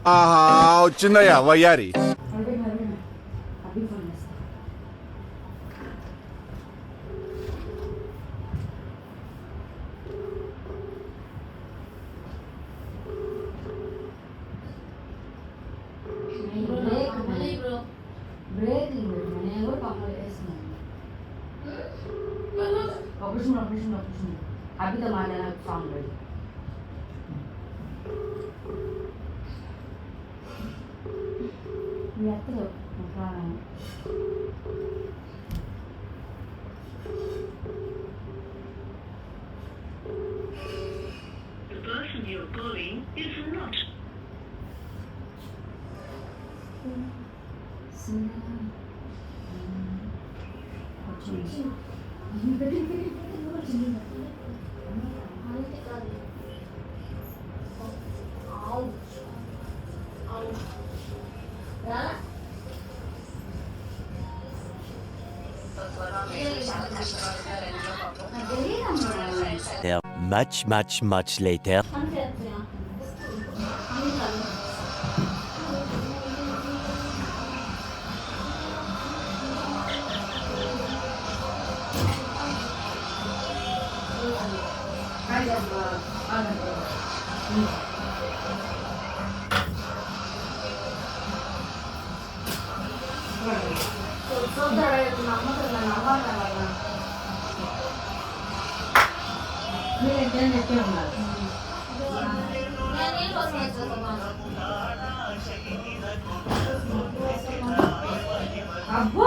ఆహా వచ్చిందయ్యా వయ్యారి. अभी तो माना सॉन्ग रेडी ये आते हो The person you're calling is not. Much later. అబ్బో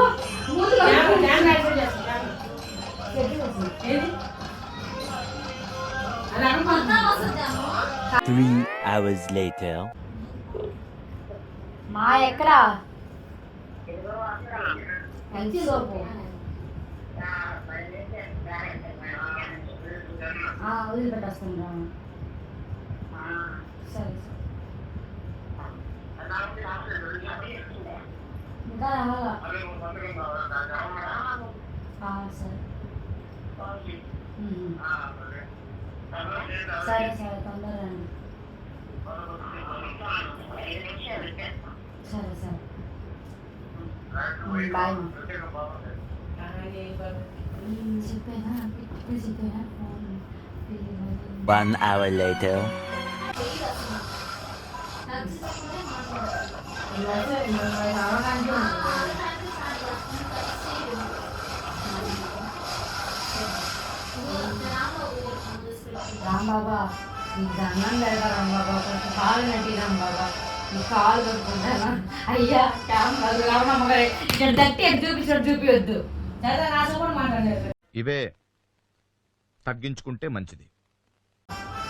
3 hours later. మా ఎక్కడ మంచి లోపు వదిలిపెట్టేస్తుందా సరే ఇంకా రావాలా సరే సరే సరే తొందరగా రండి సరే సరే బాయ్ చెప్పానా చెప్పానా 1 hour later. రామ్ బాబా నీకు దండం లేదా రామ్ బాబా కొంచెం కాలు నటి రామ్ బాబా నీ కాలు కొట్టుకుంటానా అయ్యా క్యామ్ కాదు రామమ్మ గారు ఇక్కడ దట్టి ఎటు చూపించాడు చూపివద్దు లేదా నాతో కూడా మాట్లాడలేదు ఇవే తగ్గించుకుంటే మంచిది.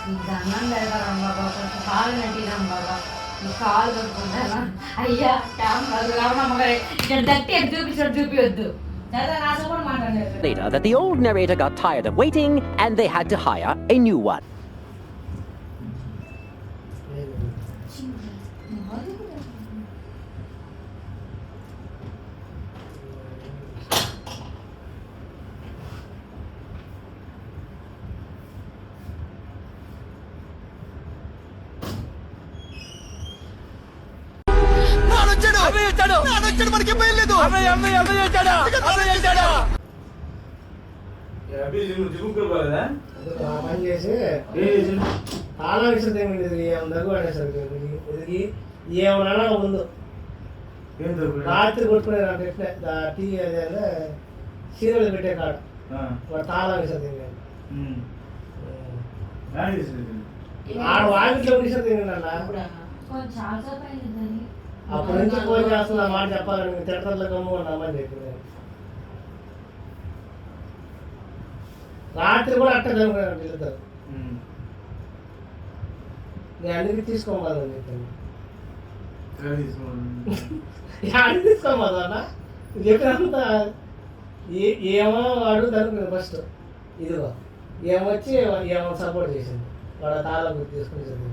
నీకు దండం లేదా రామ్ బాబా కొంచెం కాలు నటి రామ్ బాబా నీ కాలు కొట్టుకుంటానా అయ్యా క్యామ్ కాదు రామమ్మ గారు ఇక్కడ దట్టి ఎటు చూపించాడు చూపివద్దు లేదా నాతో కూడా మాట్లాడలేదు Later, that the old narrator got tired of waiting and they had to hire a new one. ఏమన్నా ముందు రాత్రి కొట్టుకునే టీ అదే సీరియల్ పెట్టే కాడు వాడు తాళం వేసేది ఆడు వాకిట్లో విషయం తిన్నాడు అప్పటి నుంచి ఫోన్ చేస్తున్నా మాట చెప్పాలని తిడతల్లో కమ్ము అమ్మని చెప్పి రాత్రి కూడా అట్ట కనుక్కున్నాను వీళ్ళిద్దరు నేను అన్నిటికీ తీసుకోమని చెప్పాను అన్ని తీసుకోమదు అన్న చెప్పినంత ఏమో వాడు కనుక్కున్నాను ఫస్ట్ ఇదిగో ఏమొచ్చి ఏమో సపోర్ట్ చేసింది వాడు తాళం గుర్తు తీసుకుని చదివి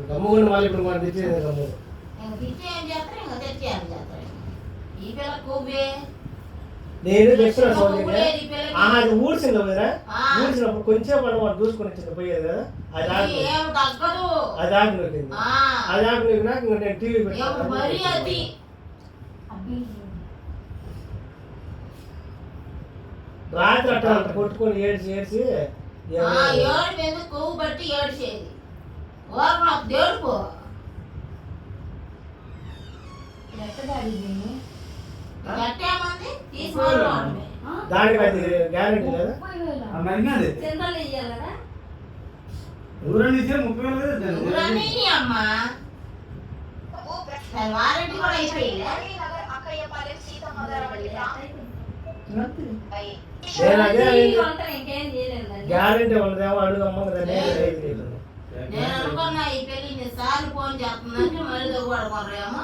గమ్ముగుండి మళ్ళీ ఇప్పుడు మనం తెచ్చేది గమ్ము ఇంకా పిచ్చి ఏం చేస్తారు ఇంకా తెచ్చి ఏం చేస్తారు ఈ పిల్ల కొవ్వే నేను చెప్తున్నా సోదరి కొవ్వులేదు ఈ పిల్లకి. అది ఊడ్చింది కదా ఆ. ఊడ్చినప్పుడు కొంచెం మనం వాడు చూసుకొని వచ్చింది పోయేది కదా అది ఆకు ఏం తగ్గదు అది ఆకు నొక్కింది ఆ, అది ఆకు నొక్కినాక ఇంకా నేను టీవీ ఎవరు మరీ అది రాత్రి అట్లా కొట్టుకొని ఏడ్చి ఏడు మీద కొవ్వు బట్టి ఏడ్చేది ఓరకు నాకు దేడుకో గట్టేమంది తీసుకోవాలి దానికి అది గ్యారెంటీ లేదా చిన్నలు ఇయ్యాలి కదా ఎవరన్నా ఇచ్చే 30,000 కదా ఊరన్నీ అమ్మా వారంటీ కూడా అయిపోయింది ఇంకేం చేయలేదు గ్యారెంటీ ఉండదేమో అడుగమ్మ నేను అనుకున్నా ఈ పెళ్లి ఇన్నిసార్లు ఫోన్ చేస్తుందంటే మళ్ళీ పడుకోరేమో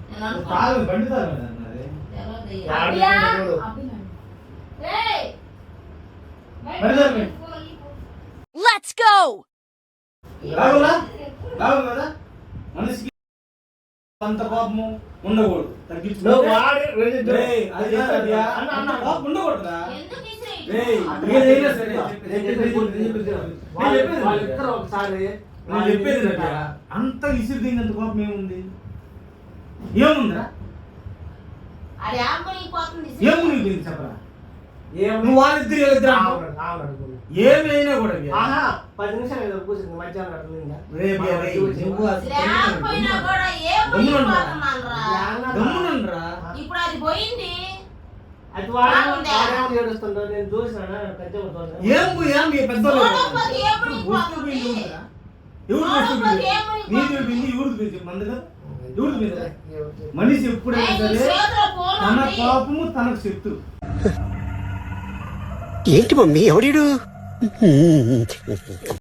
నేను అనుకున్నా తాగు బండి తాగు అన్నది Let's go! రావులా రావు కదా మనిషికి అంత కోపము ఉండకూడదు తగ్గించుకో రేయ్, అది కాదయ్యా. అంత కోపం ఉండకూడదురా ఎందుకు రేయ్, ఏదైనా సరే వాళ్ళిద్దరు ఒకసారి నేను చెప్పేది ఏంటయ్యా, అంత విసిరి దిగినంత కోపం ఏముంది ఏముందిరా అది ఆంబలిపోతుంది ఏముంది చెప్పరా నువ్వు వాళ్ళిద్దరు ఏమైనా కూడా ఆహా 10 నిమిషాలు ఏదో కూర్చుంది మధ్యాహ్నం అట్లా రేపు నువ్వు లేకపోయినా కూడా ఏం మునిగిపోతున్నానురా. గమ్మునండ్రా ఇప్పుడు అది పోయింది అది వాడేమో ఏడుస్తుండో నేను చూసినా పెద్ద ఏం పెద్దోళ్ళు చూడకపోతే ఏం మునిగిపోతుంది ఎవరు నీది బింది ఎవరిది బింది మందగా ఎవరిది బింది మనిషి ఎప్పుడైనా సరే చేతిలో ఫోన్ తన ఉంది. కోపము తనకు శత్రు ఏంటి మమ్మీ ఎవడీడు